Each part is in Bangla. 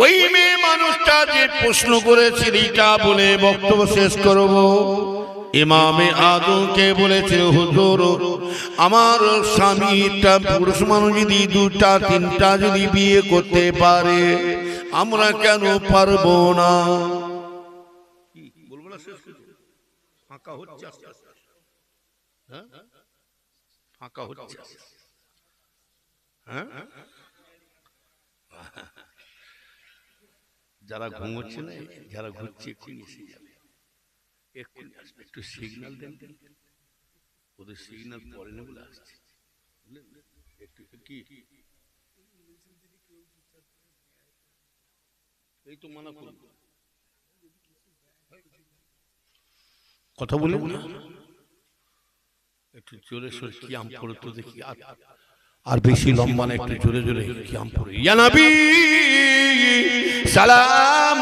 ওই মেয়ে মানুষটা যে প্রশ্ন করেছিল এটা বলে বক্তব্য শেষ করব। ইমামে আদমকে বলেছে, হুজুর আমার স্বামীটা পুরুষ মানুষ যদি দুটা তিনটা যদি বিয়ে করতে পারে আমরা কেন পারবো না? বলবো না, শেষ করব। ফাঁকা হচ্ছে, হ্যাঁ ফাঁকা হচ্ছে, হ্যাঁ যারা ঘুমোচ্ছে না, যারা ঘুরছে এক্ষুনি এসে যাবে, এক্ষুনি আসবে। একটু সিগন্যাল দেন, ওদের সিগন্যাল পরে না বলে আসছে। একটু কি এই তো মানা করব, কথা বলে একটু জোরে সোরে কি আম পড়ে তো দেখি, আর বেশি লম্বা না, একটু জোরে জোরে কি আম পড়ে। ইয়া নবী সালাম,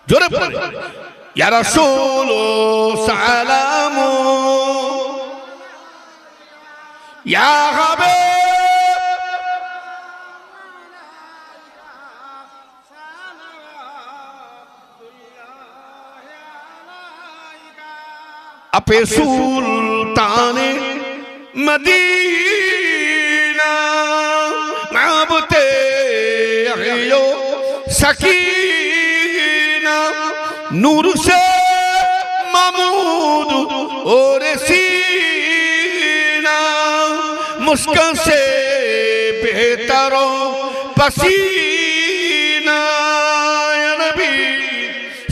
জোরে পড়ে। ইয়া রাসূল সালাম, ইয়া হাবিব আপে সুলতানে মদিনা মাবতে আহিও সকিনা নূর সে মামুদ और सीना मुस्कान से बेहतरो पसीना या नबी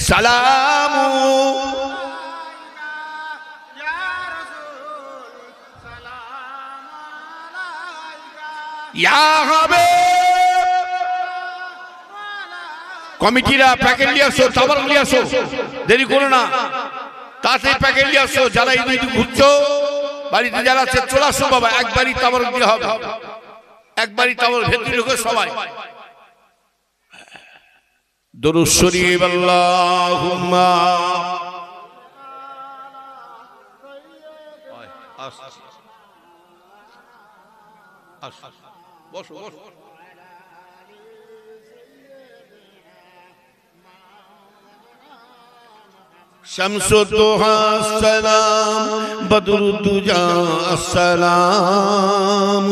सलाम কমিটিরা প্যাকেট নিয়ে আসো, চাবল নিয়ে আসো, দেরি করো না, তাড়াতাড়ি প্যাকেট নিয়ে আসো। যারা এই ঘুরছো বাড়িতে যারা আছে চলে আসো বাবা, একবারই তাবর দিয়ে হবে, একবারই তাবর ভেতরে ঢুকে সবাই দরুদ শরীফ আল্লাহুম্মা বসো বসো। शम्सुद्दुहा अस्सलाम बदरुद्दुजा अस्सलाम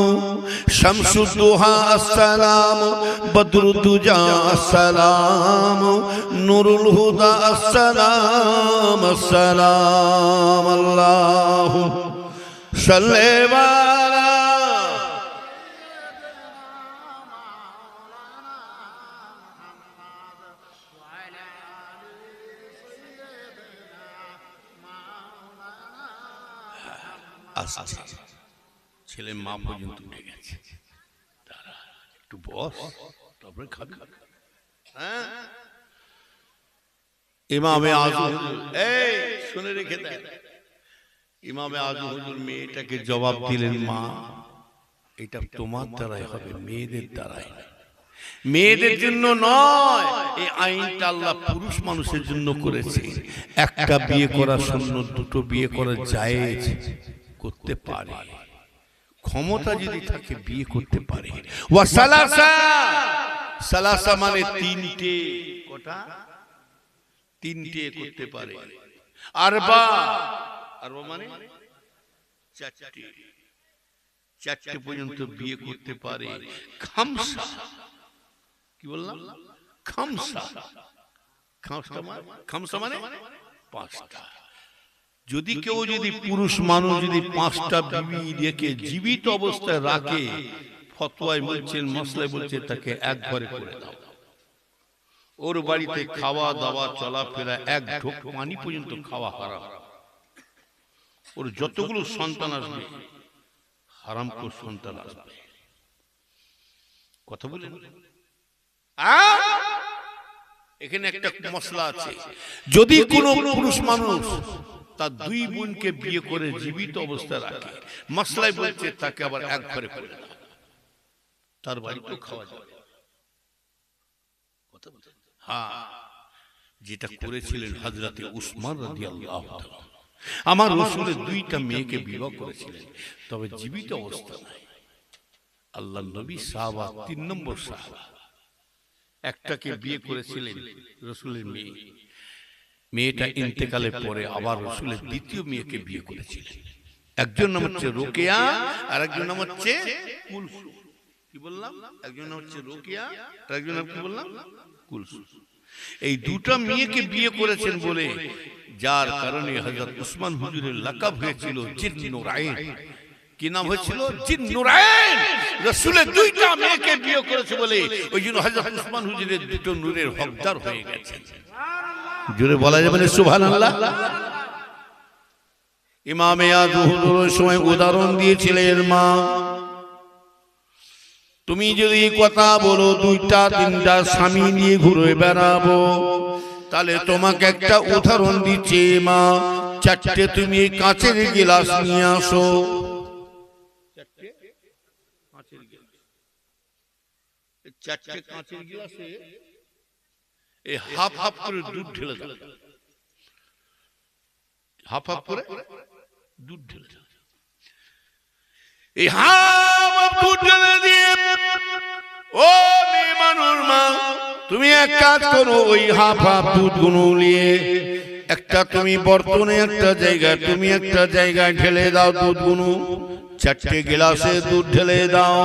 शम्सुद्दुहा अस्सलाम बदरुद्दुजा अस्सलाम नूरुल हुदा अस्सलाम अस्सलाम अल्लाहु सल्ले वाला ছেলে মা পর্যন্ত উঠে গেছে, তারা একটু বস তারপরে খাবি। ইমামে আজম এই শুনে রেখে দেন, ইমামে আজম হুজুর মেয়েটাকে জবাব দিলেন, মা এটা তোমার দ্বারাই হবে, মেয়েদের দ্বারাই না, মেয়েদের জন্য নয়। এই আইনটা আল্লাহ পুরুষ মানুষের জন্য করেছে। একটা বিয়ে করা সুন্নাত, দুটো বিয়ে করা জায়েজ, করতে পারে, ক্ষমতা যদি থাকে বিয়ে করতে পারে। ওয়া সালাসা, সালাসা মানে তিনটে, কটা? তিনটে করতে পারে। আরবা, আরবা মানে চারটে, চারটে পর্যন্ত বিয়ে করতে পারে। খামসা, কি বললাম? খামসা, খামসা মানে পাঁচটা। যদি কেউ যদি পুরুষ মানুষ যদি পাঁচটা বিবি রেখে জীবিত অবস্থায় রাখে, ফতোয়ায় বলছেন, মসলায় বলছে তাকে এক ঘরে করে দাও। ওর বাড়িতে খাওয়া দাওয়া চলাফেরা, এক ঢোক পানি পর্যন্ত খাওয়া হারাম। ওর যতগুলো সন্তান আসবে হারাম করে সন্তান আসবে। কথা বলেন, এখানে একটা মশলা আছে। যদি কোনো পুরুষ মানুষ তার দুই বোনকে বিয়ে করে জীবিত অবস্থায় রাখে, মশলায় বলছে তাকে আবার এক ঘরে করে দাও, তার বাড়িতেও খাওয়া যাবে। হ্যাঁ, যেটা করেছিলেন হযরতে উসমান রাদিয়াল্লাহু তাআলা। আমার রাসূলের দুইটা মেয়েকে বিবাহ করেছিলেন, তবে জীবিত অবস্থা নাই। আল্লাহ নবী সাহাবা 3 নম্বর সাহাবা, একটাকে বিয়ে করেছিলেন রাসূলের মেয়ে, মেয়েটা ইন্তেকালের পরে আবার রাসূলের দ্বিতীয় মেয়েকে বিয়ে করেছিলেন। একজন নাম হচ্ছে রোকেয়া আর একজন নাম হচ্ছে কুলসুম। কি বললাম? একজন নাম হচ্ছে রোকেয়া আর একজন নাম কি বললাম? কুলসুম। এই দুটো মেয়েকে বিয়ে করেছেন বলে যার কারণে হযরত উসমান হুজুরের লাকাব হয়েছিল জিন্নুরাইন। কি নাম হয়েছিল? জিন্নুরাইন। রাসূলের দুইটা মেয়েকে বিয়ে করেছে বলে ওই জন্য হযরত উসমান হুজুরের দুটো নূরের হকদার হয়ে গেছেন। জোরে বলা যাবে না সুবহানাল্লাহ? ইমামে আযহুর সময় উদাহরণ দিয়েছিলেন, মা তুমি যদি কথা বলো 2টা 3টা স্বামী নিয়ে ঘুরে বেড়াবো, তাহলে তোমাকে একটা উদাহরণ দিচ্ছি, মা 4টে তুমি কাঁচের গ্লাস নিয়ে আসো, 4টে কাঁচের গ্লাসে এই হাফ হাফ করে দুধ ঢেলে দাও, হাফ হাফ করে দুধ ঢেলে দাও। এই হাফ হাফ দুধ ঢেলে দিয়ে ও মেয়ে মানুষ মা তুমি এক কাজ করো, ওই হাফ হাফ দুধ গুলো নিয়ে একটা তুমি বর্তনে একটা জায়গায় তুমি একটা জায়গায় ঢেলে দাও দুধ গুলো, 4টে গ্লাসে দুধ ঢেলে দাও।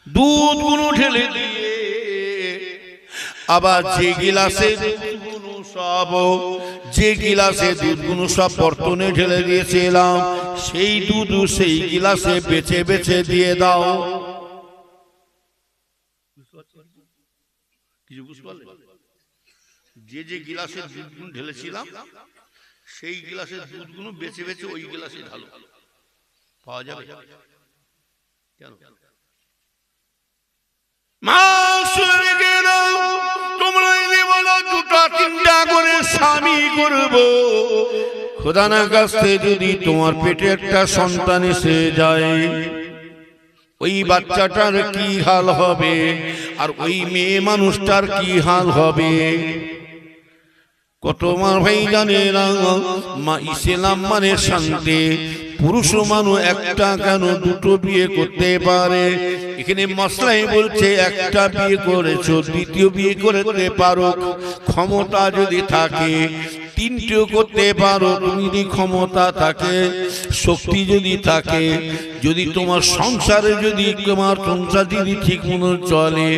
দুধ গুলো ঢেলে দিয়ে আবার যে গিলাসে দুধগুলো সব বর্তনে ঢেলে দিয়েছিলাম, সেই দুধ সেই গিলাসে বেছে বেছে দিয়ে দাও। কিছু বুঝতে পারলে? যে যে গিলাসের দুধগুলো ঢেলেছিলাম সেই গিলাসের দুধগুলো বেছে বেছে ওই গিলাসে ঢালো, পাওয়া যাবে? কেন? তোমরা যদি বলো 2টা 3টা করে স্বামী করবো, খোদা না কাছে যদি তোমার পেটে একটা সন্তান এসে যায়, ওই বাচ্চাটার কি হাল হবে আর ওই মেয়ে মানুষটার কি হাল হবে? কত মার ভাই জানে না, মা ইসলাম মানে শান্তি। পুরুষ মানুষ একটা কেন 2টো বিয়ে করতে পারে? এখানে মশলাই বলছে একটা বিয়ে করেছো, দ্বিতীয় বিয়ে করতে পারো, ক্ষমতা যদি থাকে 3টেও করতে পারো। তুমি যদি ক্ষমতা থাকে, শক্তি যদি থাকে, যদি তোমার সংসারে যদি তোমার সংসার যদি ঠিক মতো চলে,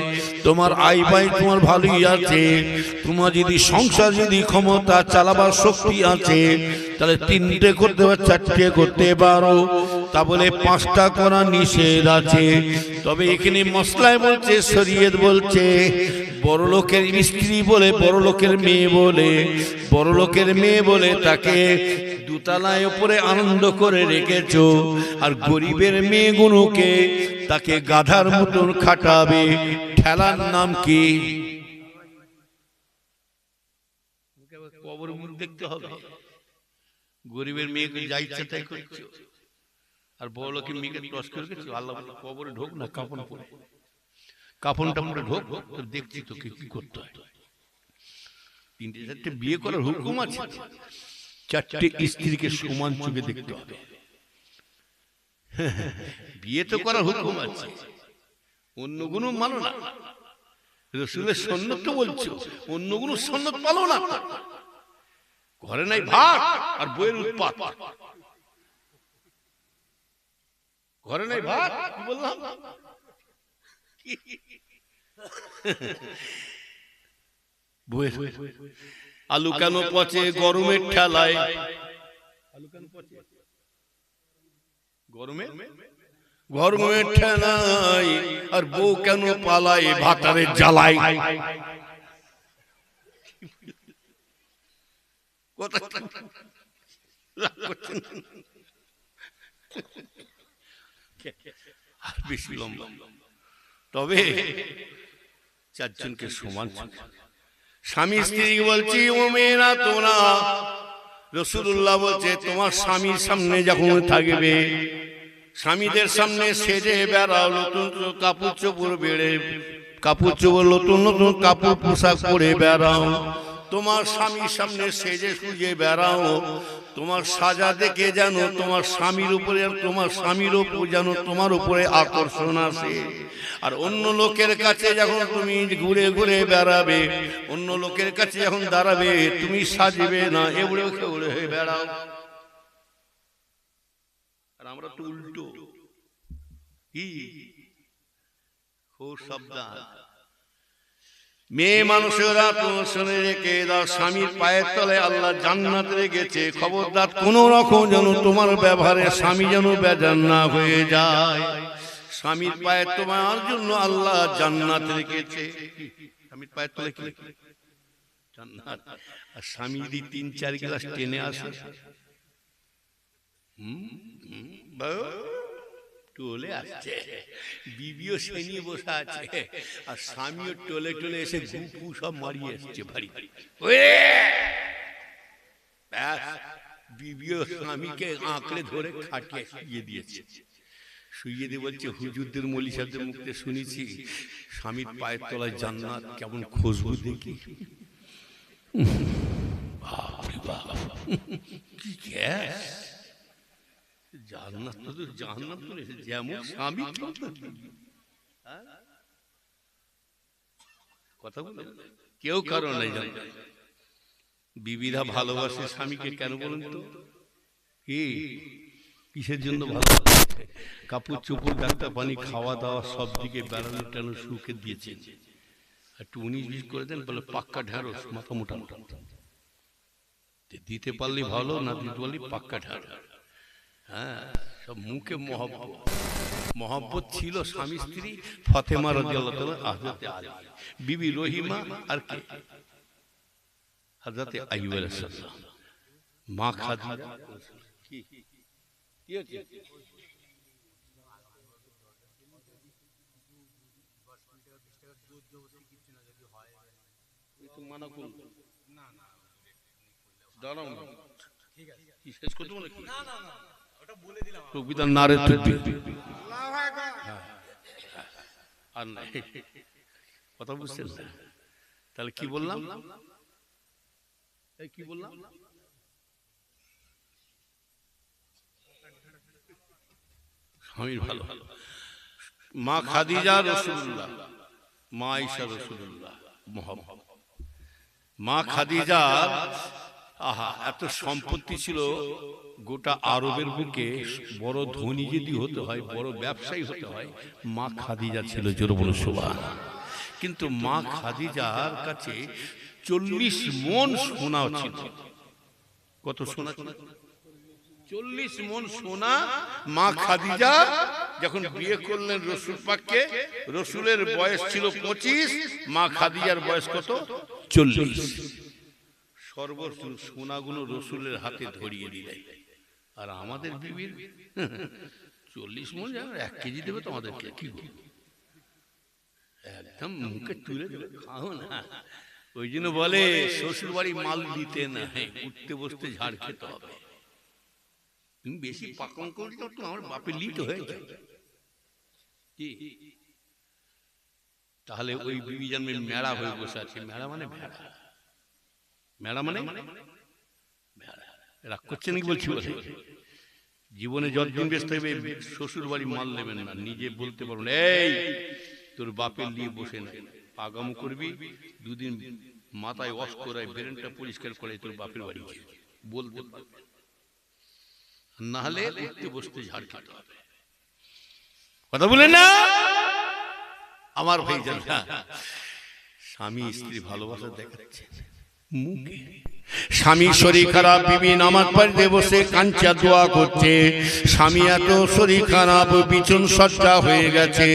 তোমার আয় ব্যয় তোমার ভালোই আছে, তোমার যদি সংসার যদি ক্ষমতা চালাবার শক্তি আছে, তাহলে 3টে করতে পারো, 4টে করতে পারো। তা বলে 5টা করা নিষেধ আছে। তবে এখানে মশলায় বলছে, শরীয়ত বলছে বড় লোকের স্ত্রী বলে, বড় লোকের মেয়ে বলে, বড় লোকের মেয়ে বলে তাকে 2 তলায় উপরে আনন্দ করে রেখেছো, আর গরিবের মেয়েগুলোকে তাকে গাধার মতন খাটাবে। ঠেলার নাম কি? কবর মুখ দেখতে হবে। গরিবের মেয়েকে যা ইচ্ছা তাই করছো, আর বড় লোকের মেয়েকে টস করে গেছো। আল্লাহ বলে কবরে ঢোক না, কাফন পরে, কাফনটা পরে ঢোক, তোর দেখছি তোকে কি করতে হয়। 3টে 4টে বিয়ে করার হুকুম আছে, 4টে স্ত্রীকে সমান চোখে দেখতে হবে। বিয়ে তো করার হুকুম আছে, অন্য গুণ মানো না। রাসূলের সুন্নাত তো বলছো, অন্য গুণ সুন্নাত মানো না। ঘরে নাই ভাত আর বইয়ের উৎপাত, ঘরে নাই ভাত, কি বললাম? আলু কেন পচে গরমের ঠেলায়? আলু কেন পচে? গরমের ঠেলায়। আর বউ কেন পালায় ভাতারের জ্বালায়? আর বেশি লম্বা। তবে 4 জনকে সমান স্বামী স্ত্রী বলছি, ও মেয়েরা তোমরা, রাসূলুল্লাহ বলছে তোমার স্বামীর সামনে যখন থাকবে, স্বামীদের সামনে সেজে বেড়াও, নতুন কাপড় চোপড় বেড়ে কাপড় চোপড় নতুন নতুন কাপড় পোশাক পরে বেড়াও। তোমার স্বামীর সামনে সেজে সুজে বেড়াও, তোমার সাজা দেখে যেন তোমার স্বামীর উপরে আর তোমার স্বামীর উপর যেন তোমার উপরে আকর্ষণ আসে। আর অন্য লোকের কাছে যখন তুমি ঘুরে ঘুরে বেড়াবে, অন্য লোকের কাছে যখন দাঁড়াবে, তুমি সাজবে না, এবড়ে খেবড়ে হয়ে বেড়াও। আর আমরা তো উল্টো। কি খুব সাবধান মেয়ে মানুষেরা, তো শুনে রেখে দাও, স্বামীর পায়ের তলে আল্লাহ জান্নাত রেখেছে। খবরদার কোন রকম যেন তোমার ব্যবহারে স্বামী যেন বেজার না হয়ে যায়। স্বামীর পায়ের তোমার জন্য আল্লাহ জান্নাত রেখেছে। স্বামীর পায়ের তলে কি জান্নাত। আর স্বামী যদি 3-4 গ্লাস টেনে আসে, টোলে আসছে, বিবিও সে নিয়ে বসে আছে, আর স্বামীও টোলে টোলে এসে গুপু সব মারিয়ে এসছে বাড়ি। বিবিও স্বামীকে আঁকড়ে ধরে খাটিয়ে শুইয়ে দিয়েছে। শুইয়ে দিয়ে বলছে, হুজুরদের মৌলী সাহেবদের মুখে শুনেছি স্বামীর পায়ের তলায় জান্নাত, কেমন খুশবু দেখি। বাপরে বাপ, কি গ্যাস! জান্নাত তো জান্নাত তো যেমন স্বামী কথা বলে কেউ কারো নাই জানে। বিবিরা ভালোবাসে স্বামীকে কেন বলুন তো? কি কিসের জন্য ভালোবাসে? কাপড় চোপড়, ডাক্তার পানি, খাওয়া দাওয়া সব দিকে বেড়ানো টেনো সুখে দিয়েছেন। একটু 19-20 করে দেন, বলে পাক্কা ঢেঁড়স, মাথা মোটা মোটা দিতে পারলে ভালো, না দিতে পারলে পাক্কা ঢেঁড়স। হ্যাঁ, সব মুখে মহব্বত ছিল স্বামী স্ত্রী। ফাতেমা রাদিয়াল্লাহু তাআলা, হযরতে আলী, বিবি রহিমা, আর কে? হযরতে আইয়ুব আলাইহিস সালাম, মা খাদিজা। কি কি হচ্ছে? মানা করল না, না দাঁড়াও, ঠিক আছে, কি শেষ করতে বলে? না না না, ওটা বলে দিলাম, তাকবীর নারে তাকবীর, আল্লাহু আকবার। আর নাই কথা বুঝছেন না? তাহলে কি বললাম? এই কি বললাম? স্বামীর ভালো। মা খাদিজা রাসূলুল্লাহ, মা আয়েশা রাসূলুল্লাহ মুহাম্মদ। মা খাদিজা, আহা, এত সম্পত্তি ছিল গোটা আরবের বুকে। বড় ধনী যদি হতে হয়, বড় ব্যবসায়ী হতে হয়, মা খাদিজা ছিল, জোরে বলো সুবহানাল্লাহ। কিন্তু মা খাদিজার কাছে 40 মণ সোনা ছিল। কত সোনা? 40 মণ সোনা। মা খাদিজা যখন বিয়ে করলেন রসুল পাককে, রসুলের বয়স ছিল 25, মা খাদিজার বয়স কত? 40। সর্বস্ব সোনাগুলো রসুলের হাতে ধরিয়ে দিলেন। আর আমাদের বিবির 40 মণ, 1 কেজি দেবে তোমাদেরকে, কি একদম মুখে তুলে খাও না। ওই জন্য বলে শ্বশুর বাড়ি মাল দিতে না, উঠতে বসতে ঝাড় খেতে হবে। তুমি বেশি পাকন করলে তো আমার বাপের লিট হয়ে যায়। কি তাহলে ওই বিবি জন্মের মেড়া হয়ে বসে আছে। মেড়া মানে ভেড়া, মেড়া মানে ভেড়া। রাগ করছে নাকি বলছি? বলে জীবনে যতদিন ব্যস্ত হইবে শ্বশুর বাড়ি মাল নেবেন না। নিজে বলতে পারবেন, এই তোর বাপের নিয়ে বসে না, আগাম করবি, 2 দিন মাথায় ওয়াশ করায়, ব্রেনটা পরিষ্কার করে তোর বাপের বাড়ি বলতে পারবে। না হলে উঠতে বসতে ঝাড় খেতে হবে। কথা বলেন না আমার ভাই জানা? স্বামী স্ত্রী ভালোবাসা দেখাচ্ছে মুখে। স্বামী শরীর খারাপ, বিবি নামাজ পড়তে বসে কাঞ্চা দোয়া করছে। স্বামী এত শরীর খারাপ, বিছন সজ্জা হয়ে গেছে,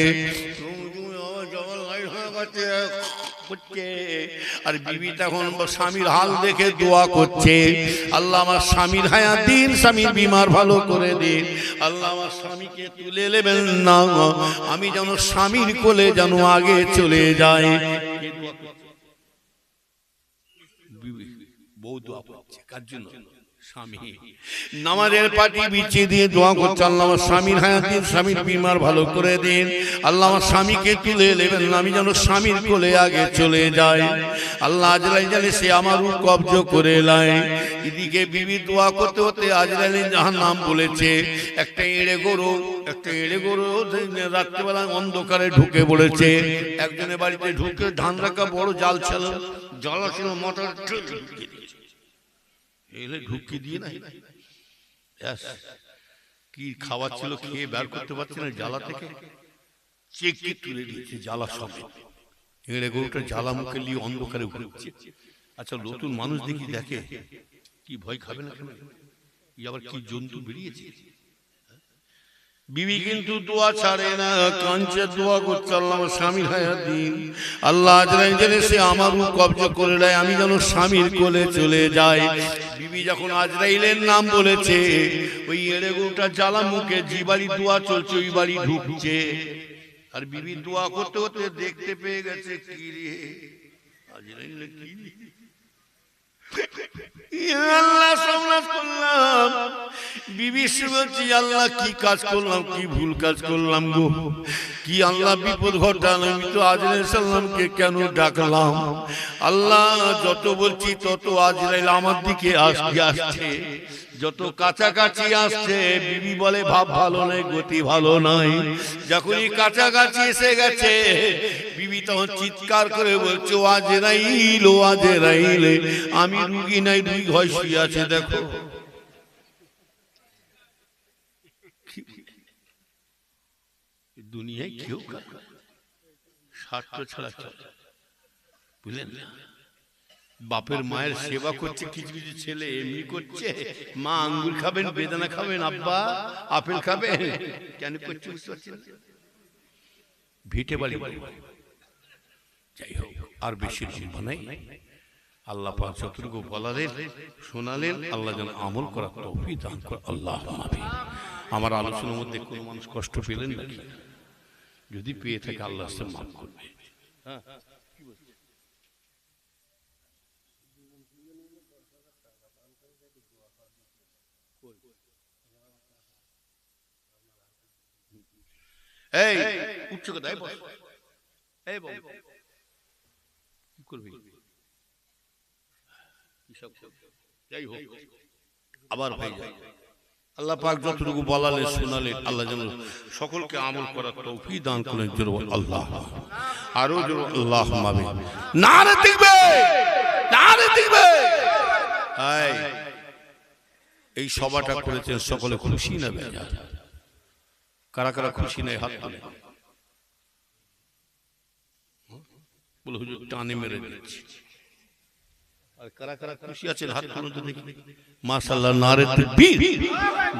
আর বিবি তখন স্বামীর হাল দেখে দোয়া করছে, আল্লাহ আমার স্বামীর হায়াত দিন, স্বামীর বিমার ভালো করে দিন, আল্লাহ আমার স্বামীকে তুলে নেবেন না, আমি যেন স্বামীর কোলে যেন আগে চলে যাই। বউ দোয়া করছে কার জন্য? স্বামী নামাজের পাটি বিছিয়ে দিয়ে দোয়া করছে, আল্লাহ আমার স্বামীর হায়াত দিন, স্বামীর বিমার ভালো করে দিন, আল্লাহ আমার স্বামীকে তুলে নেবেন, আমি যেন স্বামীর কোলে আগে চলে যাই, আল্লাহ আজরাইল জানে সে আমার রূহ কবজ করে লাই। এদিকে বিবি দোয়া করতে হতে আজরাইল জাহান্নাম বলেছে, একটা এড়ে গরু রাত্রিবেলা অন্ধকারে ঢুকে পড়েছে, একজনের বাড়িতে ঢুকে ধান রাখা বড় জাল ছিল, জল ছিল, মোটর ঢুকিয়ে দিয়ে না কি খাবার ছিল খেয়ে বের করতে পারছে না জ্বালা থেকে, চেকে তুলে দিয়েছে জ্বালা সঙ্গে, এড়ে গরুটা জ্বালা মুখে নিয়ে অন্ধকারে ঘুরছে। আচ্ছা নতুন মানুষ দেখে কি ভয় খাবে না কেন, আবার কি জন্তু বেরিয়েছে। বিবি কিন্তু দোয়া ছাড়ে না, কাঁদছে, দোয়া করছে, আল্লাহ স্বামীর হায়াত দিন, আল্লাহ আজরাইল জানে সে আমার রূহ কবজ করে নেয়, আমি যেন স্বামীর কোলে চলে যাই। বিবি যখন আজরাইলের নাম বলেছে, ওই এড়ে গরুটা জ্বালা মুখে যে বাড়ি দোয়া চলছে ওই বাড়ি ঢুকছে, আর বিবি দোয়া করতে করতে দেখতে পেয়ে গেছে কি রে আজরাইল কি আল্লাহ সমাজ করলাম, বিবি বলছি আল্লাহ কি কাজ করলাম, কি ভুল কাজ করলাম গো, কি আল্লাহ বিপদ ঘটালাম, আমি তো আজরাইল সাল্লামকে কেন ডাকলাম, আল্লাহ যত বলছি তত আজরাইল আমার দিকে আসছে, যত কাছাকাছি আসছে বিবি বলে ভাব ভালো নয়, গতি ভালো নয়, যখনই কাছাকাছি এসে গেছে বিবি তখন চিৎকার করে বলছে, ও আজরাইল, ও আজরাইল, আমি রুগী নাই, দুই ঘয় শুয়ে আছে দেখো। দুনিয়ায় কেউ স্বার্থ ছাড়া চলে, বুঝলেন না? বাপের মায়ের সেবা করছে, কিছু কিছু ছেলে এমনি করছে, মা আঙ্গুর খাবেন, বেদানা খাবেন, আব্বা আপেল খাবেন, কেন করছে বুঝতে পারছেন? ভিটে বাড়ি যাই হোক, আর বেশি লম্বা নাই, আল্লাহ পাক যতটুকু বলালেন শোনালেন, আল্লাহ যেন আমল করার তৌফিক দান করে। আল্লাহ আমিন। আমার আলোচনার মধ্যে কোনো মানুষ কষ্ট পেলেন নাকি? যদি পেয়ে থাকে আল্লাহ মাফ করবে। হ্যাঁ এই উচ্চ কথা, এই বল কি করবি, যাই হোক আবার ভাই আল্লাহ পাক যতটুকু বলালে শোনালে, আল্লাহ যেন সকলকে আমল করার তৌফিক দান করেন। জোরে বল আল্লাহ, আরো জোরে আল্লাহ মাবে, নারে দেখবে, নারে দেখবে। এই সভাটা করেছেন সকলে খুশি না বেজার? কারা কারা খুশি নাই হাত তুলে বলে, হুজুর টানে মেরে দিচ্ছি। আর কারা কারা খুশি আছেন হাত তুলুন তো দেখি। মাশাআল্লাহ, নারে তাকবীর,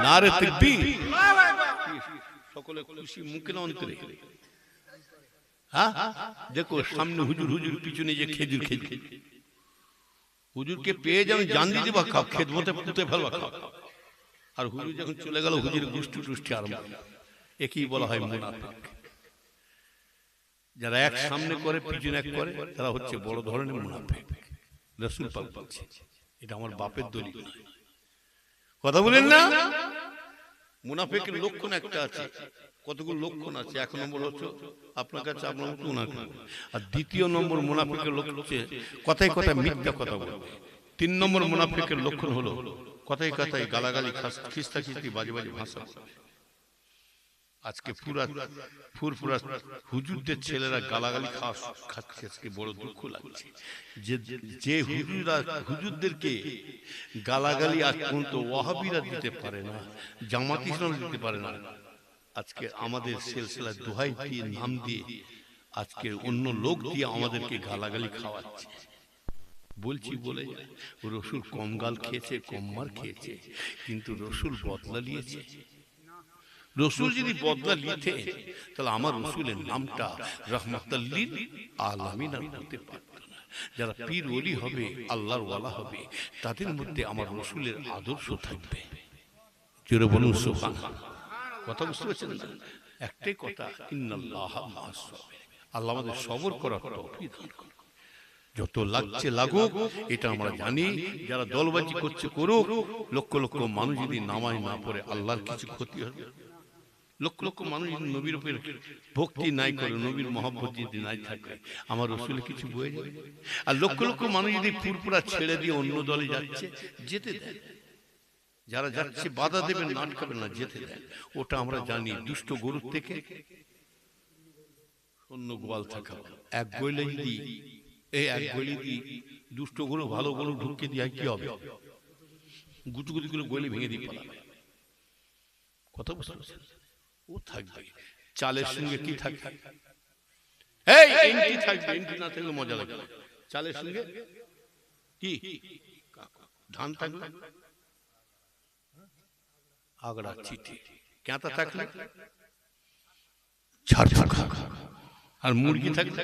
নারে তাকবীর। সকলে খুশি মুখে না অন্তরে? হ্যাঁ দেখো সামনে হুজুর, হুজুর পিছনে যে খেজুর, খেজুর হুজুরকে পেয়ে যাবেন, জান দিতে বা খাও, খেদমতে পুঁতে ফেলবা খাও। আর হুজুর যখন চলে গেল, হুজুর গুষ্টি টুষ্টি আরম্ভ, একই বলা হয় মুনাফিক। যারা এক সামনে করে পিছনে এক করে, তারা হচ্ছে বড় ধরনের মুনাফিক। রাসূল পাক বলছে, এটা আমার বাপের দলিল, কথা বলেন না? মুনাফিকের লক্ষণ একটা আছে, কতগুলো লক্ষণ আছে। এক নম্বর হচ্ছে আপনার কাছে আপনার মতো মুনাফিক, আর দ্বিতীয় নম্বর মুনাফিকের লক্ষণ হচ্ছে কথায় কথায় মিথ্যা কথা বলবে। 3 নম্বর মুনাফিকের লক্ষণ হলো কথায় কথায় গালাগালি, খিস্তা খিস্তি, বাজে বাজে ভাষা। আজকে ফুরফুরা হুজুরদের ছেলেরা গালাগালি খাচ্ছে, আজকে বড় দুঃখ লাগছে। যে হুজুরদেরকে গালাগালি আজ পর্যন্ত ওয়াহাবিরা দিতে পারে না, জামাত ইসলাম দিতে পারে না, আজকে আমাদের সিলসিলা দোহাই দিয়ে নাম দিয়ে আজকে অন্য লোক দিয়ে আমাদেরকে গালাগালি খাওয়াচ্ছে। বলছি বলে রসুল কম গাল খেয়েছে, কম মার খেয়েছে, কিন্তু রসুল বদলা নিয়েছে। রসুল যদি বদলা নিতে, তাহলে আমার রসুলের নামটা রাহমাতুল লিল আলামিন হতে পারত না। যারা পীর ওলি হবে, আল্লাহর ওয়ালা হবে, তাদের মধ্যে আমার রসুলের আদর্শ থাকবে। জোরে বলুন সুবহানাল্লাহ। কথা বুঝতে পারছেন না? একটাই কথা, ইন্নাল্লাহা মা'আস সাবিরিন। আল্লাহ আমাদের সবর করার তৌফিক দান করুন। যত লাগছে লাগুক, এটা আমরা জানি। যারা দলবাজি করছে করুক, লক্ষ লক্ষ মানুষ যদি নামাজ না পড়ে আল্লাহর কিছু ক্ষতি হবে? লক্ষ লক্ষ মানুষ যদি নবীর উপর ভক্তি নাই করে, নবীর মহব্বত যদি নাই থাকে, আমার রসুলের কিছু বয়ে যাবে? আর লক্ষ লক্ষ মানুষ যদি ফুরফুরা ছেড়ে দিয়ে অন্য দলে যাচ্ছে, যেতে দেয়। যারা যাচ্ছে বাধা দেবেন না, আটকাবেন না, যেতে দেয়। ওটা আমরা জানি। দুষ্ট গরুর থেকে অন্য গোয়াল থাকা। এক গইলে যদি এক গলি দিয়ে দুষ্ট গরু ভালো গরু ঢুকে দিয়ে কি হবে? গুটি গুটি করে গলি ভেঙে দিয়ে পালাবে। কথা বুঝতে পারছেন? ও থাকবে। চালের সঙ্গে কি থাকবে? এই এন্টি থাকবে। এন্টি না থাকলে মজা লাগবে। চালের সঙ্গে কি ধান থাকবে, আগড়া চিঠি, ক্যাঁতা থাকলে ঝাড় ঝাড়, আর মুরগি থাকলে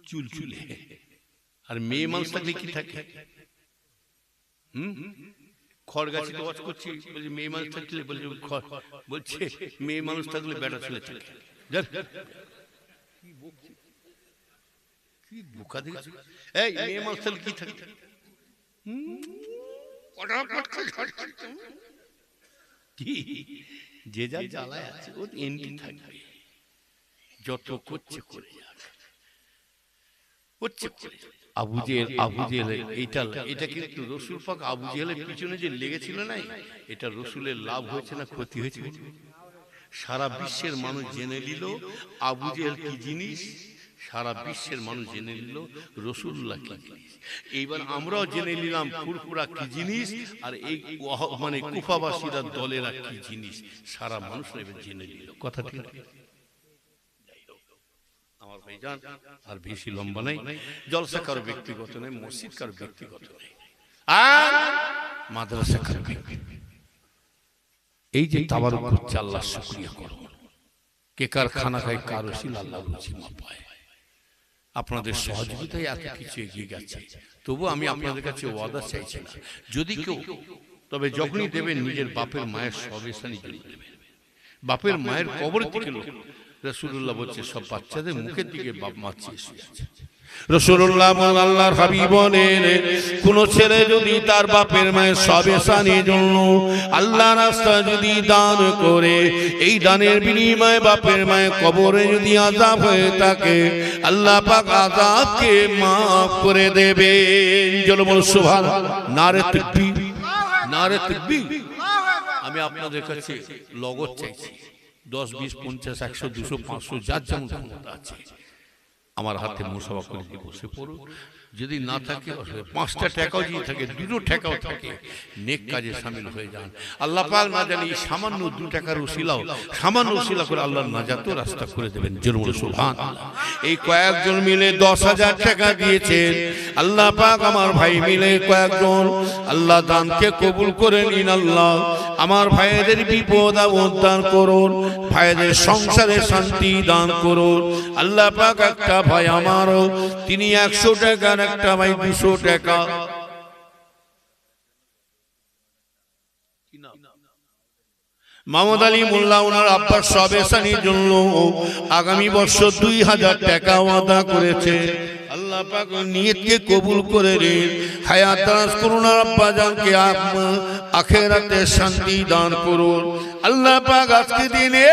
চুলচুলে। আর মেয়ে মানুষ থাকলে কি থাকে? খড় গাছে তো ওয়াজ করছি, বলছি মেয়ে মানুষ থাকলে, বলছে মেয়ে মানুষ থাকলে বেটা ছেলে থাকে। কি বোকা দেখেছ? এই মেয়ে মানুষ থাকলে কি থাকে? যে যা জ্বালায় আছে, ও এন্টি থাকবে। যত করছে করে যাক। আবু জেহেল এটা কিন্তু রসুল পাক আবু জেহেলের পিছনে যে লেগেছিল না, এটা রসুলের লাভ হয়েছে না ক্ষতি হয়েছে? সারা বিশ্বের মানুষ জেনে নিল আবু জেহেল কি জিনিস, সারা বিশ্বের মানুষ জেনে নিল রসুল্লাহ কি জিনিস। এইবার আমরাও জেনে নিলাম ফুরফুরা কি জিনিস, আর এই মানে কুফাবাসীরা দলেরা কি জিনিস, সারা মানুষ এবার জেনে নিল। কথা ঠিক? আমার ভাইজান, আর বেশি লম্বা নাই। জলসা কারো ব্যক্তিগত নেই, মসজিদ কারো ব্যক্তিগত নেই, আর মাদ্রাসা কারো ব্যক্তিগত। এই যে তাবারুক করছে, আল্লাহর শুকরিয়া করো। কে কার খানা খায়, কার ওসিলা আল্লাহ রুজিমা পায়। আপনাদের সহযোগিতায় এত কিছু এগিয়ে গেছে। তবু আমি আপনাদের কাছে ওয়াদা চাইছি না, যদি কেউ, তবে যখনই দেবেন নিজের বাপের মায়ের সবেসানি জন্য দেবেন। বাপের মায়ের কবর থেকে লোক, রাসূলুল্লাহ বলছে সব বাচ্চাদের মুখের দিকে বাপ মা চেয়ে শুয়ে আছে। রাসূলুল্লাহ আল্লাহর হাবিব বলেন, কোন ছেলে যদি তার বাপের মায়ের সবেসানির জন্য আল্লাহর রাস্তায় যদি দান করে, এই দানের বিনিময়ে বাপের মায়ের কবরে যদি আযাব হয়ে থাকে, আল্লাহ পাক আযাবকে maaf করে দেবেন। জোরে বলো সুবহানাল্লাহ। নারে তাকবীর, নারে তাকবীর। আমি আপনাদের কাছে লগত চাইছি, 10, 20, 50, 100, 200, 500 যার যেমন ক্ষমতা আছে আমার হাতে মুসাফা করে দিয়ে বসে পড়ো। যদি না থাকে, 5টা টাকাও যদি থাকে, 2 টাকাও থাকে, নেক কাজে শামিল হয়ে যান। আল্লাহ পাক না জানি সামান্য 2 টাকার উসিলাও, সামান্য উসিলা করে আল্লাহর নাজাতের রাস্তা করে দেবেন। জোরে বলো সুবহানাল্লাহ। এই কয়েকজন মিলে 10,000 টাকা দিয়েছেন। আল্লাহ পাক আমার ভাই মিলে কয়েকজন, আল্লাহ দানকে কবুল করে নিন। আল্লাহ আমার ভাইদের বিপদ আপদ দান করুন, ভাইদের সংসারে শান্তি দান করুন। আল্লাহ পাক একটা ভাই আমারও, তিনি 100 টাকার, একটা ভাই 200 টাকা। মাহমুদ আলী মোল্লা ওনার আব্বার সবেসানির জন্য আগামী বছর 2000 টাকা ওয়াদা করেছে। আল্লাহ পাক নিয়তকে কবুল করে নিন, হায়াত দারাজ করুন, আব্বা জানকে আখিরাতে শান্তি দান করুন। আল্লাহ পাক আজকে দিনে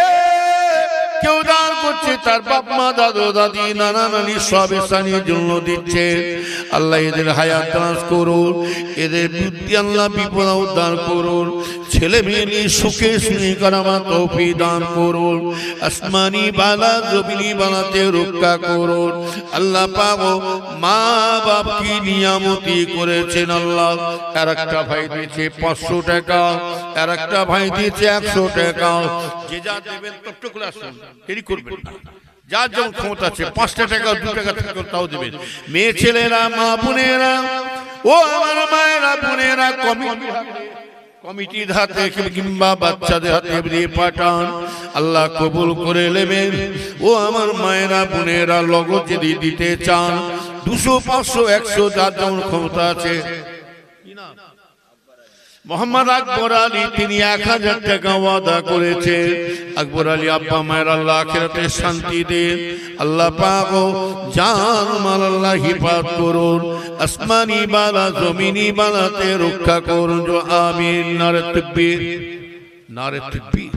কেউ দান করছে, তার বাপ মা, দাদু দাদি, নানা নানি সবেসানির জন্য দিচ্ছে। আল্লাহ এদের হায়াত দারাজ করুন, এদের বুদ্ধি আল্লাহ বিপদ উদ্ধার করুন, ছেলে মেয়ে নিয়ে সুখে শুনে কারামা তৌফিক দান করুন, আসমানি বালা জমিনি বানাতে রক্ষা করুন। আল্লাহ পাক মা বাপ কি নিয়ামতি করেছেন। আল্লাহ আর একটা ভাই দিয়েছে 500 টাকা, আর একটা ভাই দিয়েছে 100 টাকা। যে যা দেবেন তত করে আসুন, দেরি করবেন না। যার যেমন ক্ষমতা আছে, 5টা টাকা 2 টাকা থেকে তাও দেবেন। মেয়ে ছেলেরা, মা বোনেরা, ও আমার মায়েরা বোনেরা, কমিটির হাতে কিংবা বাচ্চাদের হাতে দিয়ে পাঠান, আল্লাহ কবুল করে নেবেন। ও আমার মায়েরা বোনেরা, লগত যদি দিতে চান 200, 500, 100 যার যেমন ক্ষমতা আছে, মোহাম্মদ আকবর আলী তিনি 1000 টাকা ওয়াদা করেছে। আকবর আলী আব্বা মায়ের আল্লাহ আখিরাতে শান্তি দেন, আল্লাহ পাক ও জান মাল আল্লাহ হিফাজত করুন, আসমানি বালা জমিনি বালাতে রক্ষা করুন। जो আমিন। নারে তাকবীর, নারে তাকবীর।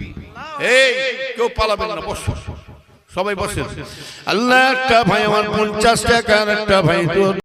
এই কেউ পালাবেন না, বসো সবাই বসেন। আল্লাহ একটা ভাই আমার 50 টাকার একটা ভাই